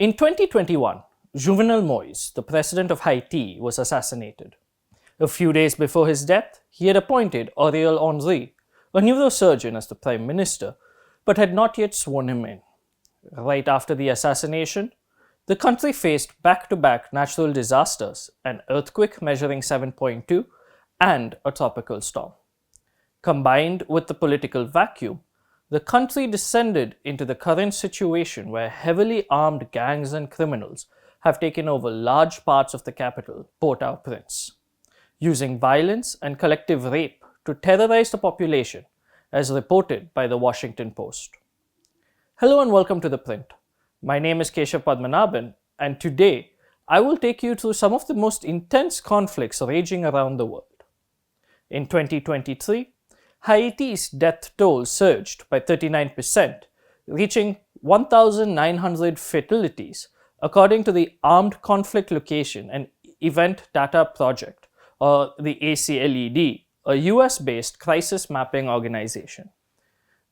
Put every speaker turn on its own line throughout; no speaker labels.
In 2021, Juvenal Moise, the president of Haiti, was assassinated. A few days before his death, he had appointed Ariel Henry, a neurosurgeon, as the prime minister, but had not yet sworn him in. Right after the assassination, the country faced back-to-back natural disasters, an earthquake measuring 7.2 and a tropical storm. Combined with the political vacuum, the country descended into the current situation where heavily armed gangs and criminals have taken over large parts of the capital, Port-au-Prince, using violence and collective rape to terrorize the population, as reported by the Washington Post. Hello and welcome to ThePrint. My name is Keshav Padmanabhan, and today I will take you through some of the most intense conflicts raging around the world. In 2023, Haiti's death toll surged by 39%, reaching 1,900 fatalities, according to the Armed Conflict Location and Event Data Project, or the ACLED, a US-based crisis mapping organization.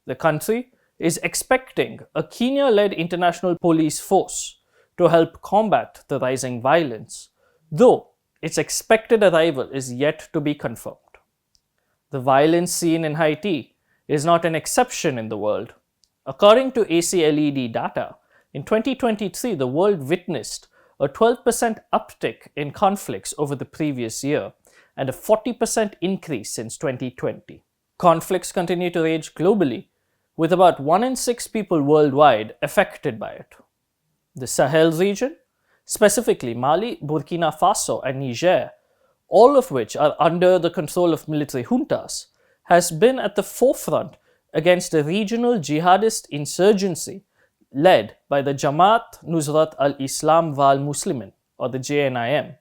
The country is expecting a Kenya-led international police force to help combat the rising violence, though its expected arrival is yet to be confirmed. The violence seen in Haiti is not an exception in the world. According to ACLED data, in 2023, the world witnessed a 12% uptick in conflicts over the previous year and a 40% increase since 2020. Conflicts continue to rage globally, with about 1 in 6 people worldwide affected by it. The Sahel region, specifically Mali, Burkina Faso, and Niger, all of which are under the control of military juntas, has been at the forefront against a regional jihadist insurgency led by the Jamaat Nusrat al-Islam wal Muslimin, or the JNIM,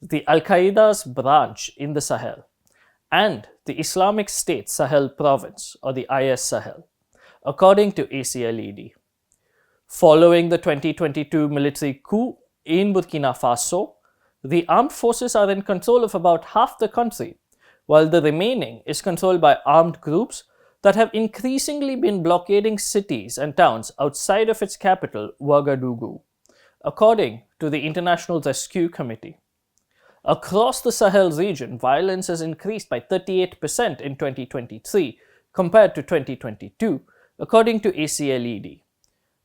the Al-Qaeda's branch in the Sahel, and the Islamic State Sahel Province, or the IS Sahel, according to ACLED. Following the 2022 military coup in Burkina Faso, the armed forces are in control of about half the country, while the remaining is controlled by armed groups that have increasingly been blockading cities and towns outside of its capital, Ouagadougou, according to the International Rescue Committee. Across the Sahel region, violence has increased by 38% in 2023 compared to 2022, according to ACLED.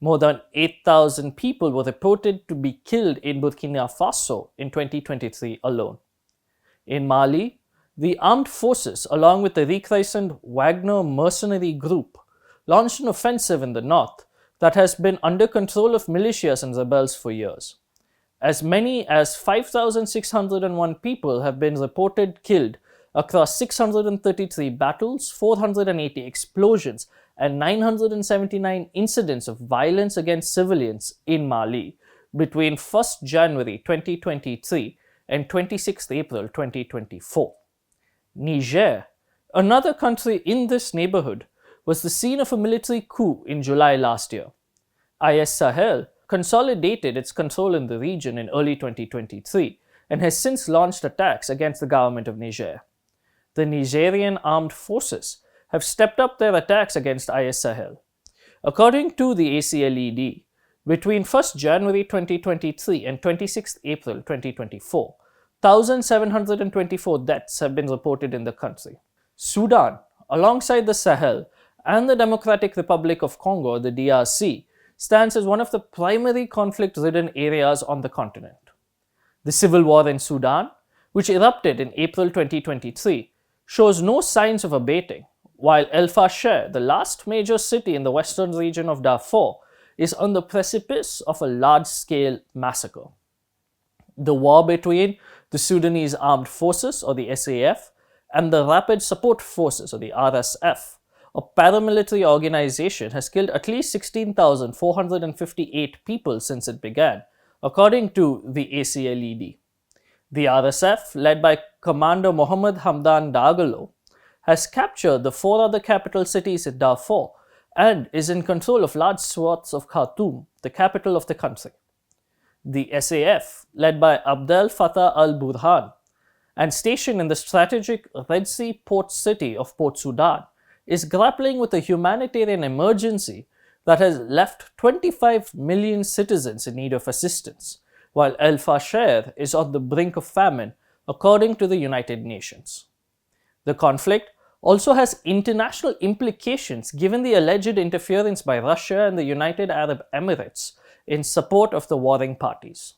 More than 8,000 people were reported to be killed in Burkina Faso in 2023 alone. In Mali, the armed forces, along with the rechristened Wagner mercenary group, launched an offensive in the north that has been under control of militias and rebels for years. As many as 5,601 people have been reported killed across 633 battles, 480 explosions, and 979 incidents of violence against civilians in Mali between 1st January 2023 and 26th April 2024. Niger, another country in this neighborhood, was the scene of a military coup in July last year. IS Sahel consolidated its control in the region in early 2023 and has since launched attacks against the government of Niger. The Nigerian armed forces have stepped up their attacks against IS Sahel. According to the ACLED, between 1st January 2023 and 26th April 2024, 1,724 deaths have been reported in the country. Sudan, alongside the Sahel and the Democratic Republic of Congo, the DRC, stands as one of the primary conflict-ridden areas on the continent. The civil war in Sudan, which erupted in April 2023, shows no signs of abating, while El Fasher, the last major city in the western region of Darfur, is on the precipice of a large-scale massacre. The war between the Sudanese Armed Forces, or the SAF, and the Rapid Support Forces, or the RSF, a paramilitary organization, has killed at least 16,458 people since it began, according to the ACLED. The RSF, led by Commander Mohammed Hamdan Dagalo, has captured the 4 other capital cities in Darfur and is in control of large swaths of Khartoum, the capital of the country. The SAF, led by Abdel Fattah al-Burhan and stationed in the strategic Red Sea port city of Port Sudan, is grappling with a humanitarian emergency that has left 25 million citizens in need of assistance, while El Fasher is on the brink of famine, according to the United Nations. The conflict also has international implications given the alleged interference by Russia and the United Arab Emirates in support of the warring parties.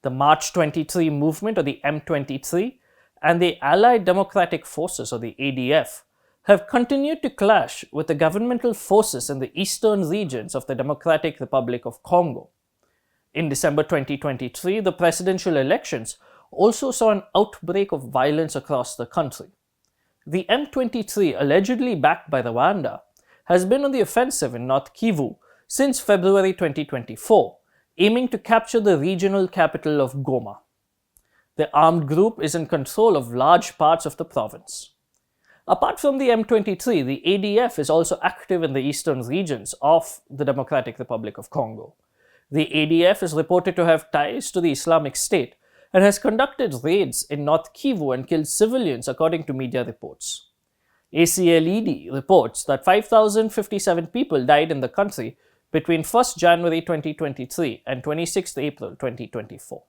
The March 23 movement, or the M23, and the Allied Democratic Forces, or the ADF, have continued to clash with the governmental forces in the eastern regions of the Democratic Republic of Congo. In December 2023, the presidential elections also saw an outbreak of violence across the country. The M23, allegedly backed by Rwanda, has been on the offensive in North Kivu since February 2024, aiming to capture the regional capital of Goma. The armed group is in control of large parts of the province. Apart from the M23, the ADF is also active in the eastern regions of the Democratic Republic of Congo. The ADF is reported to have ties to the Islamic State and has conducted raids in North Kivu and killed civilians, according to media reports. ACLED reports that 5,057 people died in the country between 1st January 2023 and 26th April 2024.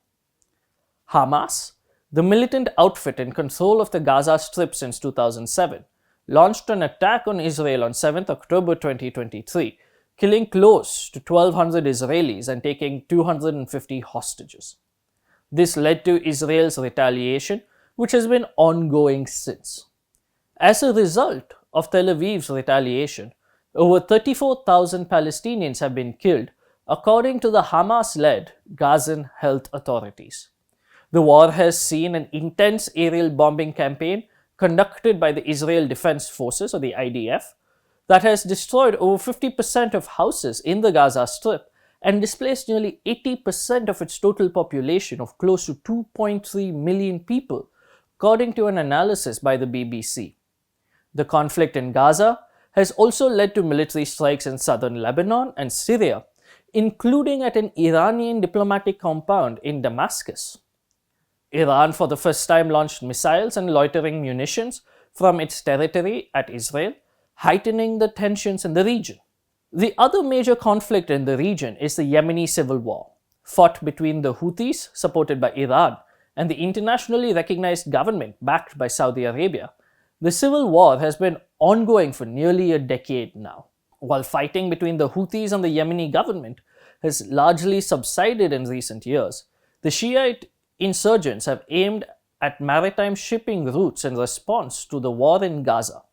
Hamas, the militant outfit in control of the Gaza Strip since 2007, launched an attack on Israel on 7th October 2023, killing close to 1,200 Israelis and taking 250 hostages. This led to Israel's retaliation, which has been ongoing since. As a result of Tel Aviv's retaliation, over 34,000 Palestinians have been killed, according to the Hamas-led Gazan health authorities. The war has seen an intense aerial bombing campaign conducted by the Israel Defense Forces, or the IDF, that has destroyed over 50% of houses in the Gaza Strip and displaced nearly 80% of its total population of close to 2.3 million people, according to an analysis by the BBC. The conflict in Gaza has also led to military strikes in southern Lebanon and Syria, including at an Iranian diplomatic compound in Damascus. Iran for the first time launched missiles and loitering munitions from its territory at Israel, heightening the tensions in the region. The other major conflict in the region is the Yemeni civil war, fought between the Houthis, supported by Iran, and the internationally recognized government backed by Saudi Arabia. The civil war has been ongoing for nearly a decade now. While fighting between the Houthis and the Yemeni government has largely subsided in recent years, the Shiite insurgents have aimed at maritime shipping routes in response to the war in Gaza.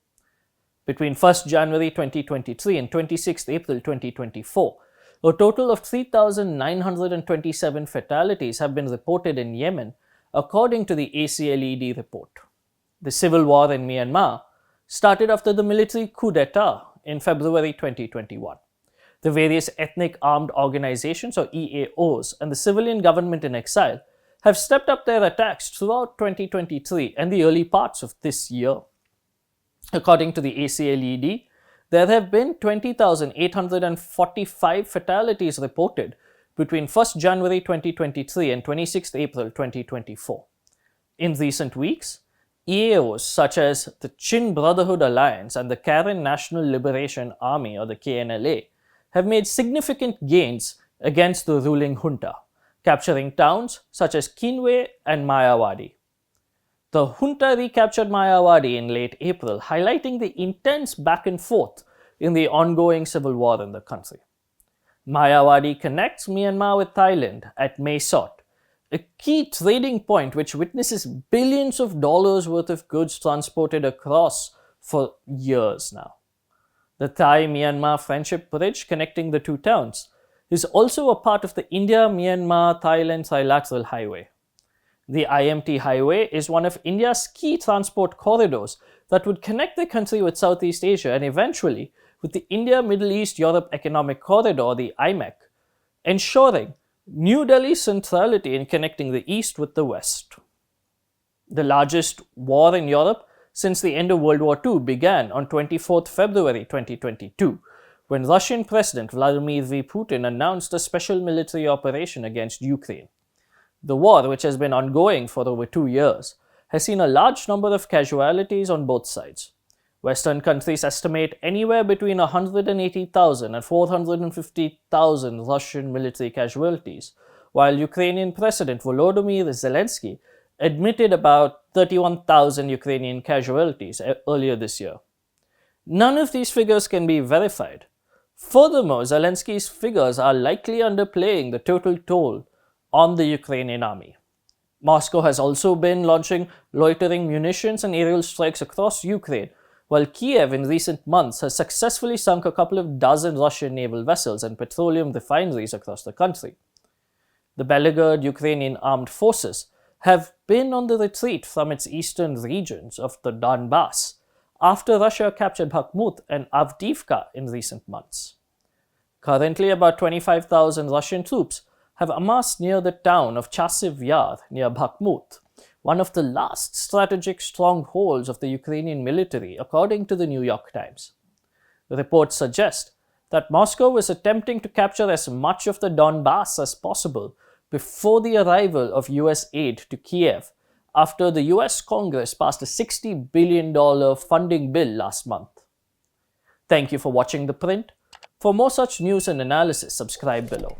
Between 1st January 2023 and 26th April 2024, a total of 3,927 fatalities have been reported in Yemen, according to the ACLED report. The civil war in Myanmar started after the military coup d'etat in February 2021. The various ethnic armed organizations, or EAOs, and the civilian government in exile have stepped up their attacks throughout 2023 and the early parts of this year. According to the ACLED, there have been 20,845 fatalities reported between 1st January 2023 and 26th April 2024. In recent weeks, EAOs such as the Chin Brotherhood Alliance and the Karen National Liberation Army, or the KNLA, have made significant gains against the ruling junta, capturing towns such as Kinwe and Mayawadi. The junta recaptured Mayawadi in late April, highlighting the intense back and forth in the ongoing civil war in the country. Mayawadi connects Myanmar with Thailand at Mae Sot, a key trading point which witnesses billions of dollars worth of goods transported across for years now. The Thai-Myanmar Friendship Bridge connecting the two towns is also a part of the India-Myanmar-Thailand Trilateral Highway. The IMT Highway is one of India's key transport corridors that would connect the country with Southeast Asia and eventually with the India-Middle East-Europe Economic Corridor, the IMEC, ensuring New Delhi's centrality in connecting the East with the West. The largest war in Europe since the end of World War II began on 24th February 2022, when Russian President Vladimir V. Putin announced a special military operation against Ukraine. The war, which has been ongoing for over 2 years, has seen a large number of casualties on both sides. Western countries estimate anywhere between 180,000 and 450,000 Russian military casualties, while Ukrainian President Volodymyr Zelensky admitted about 31,000 Ukrainian casualties earlier this year. None of these figures can be verified. Furthermore, Zelensky's figures are likely underplaying the total toll on the Ukrainian army. Moscow has also been launching loitering munitions and aerial strikes across Ukraine, while Kiev in recent months has successfully sunk a couple of dozen Russian naval vessels and petroleum refineries across the country. The beleaguered Ukrainian armed forces have been on the retreat from its eastern regions of the Donbass after Russia captured Bakhmut and Avdiivka in recent months. Currently, about 25,000 Russian troops have amassed near the town of Chasiv Yar near Bakhmut, one of the last strategic strongholds of the Ukrainian military, according to the New York Times. The reports suggest that Moscow is attempting to capture as much of the Donbass as possible before the arrival of US aid to Kiev after the US Congress passed a $60 billion funding bill last month. Thank you for watching The Print. For more such news and analysis, subscribe below.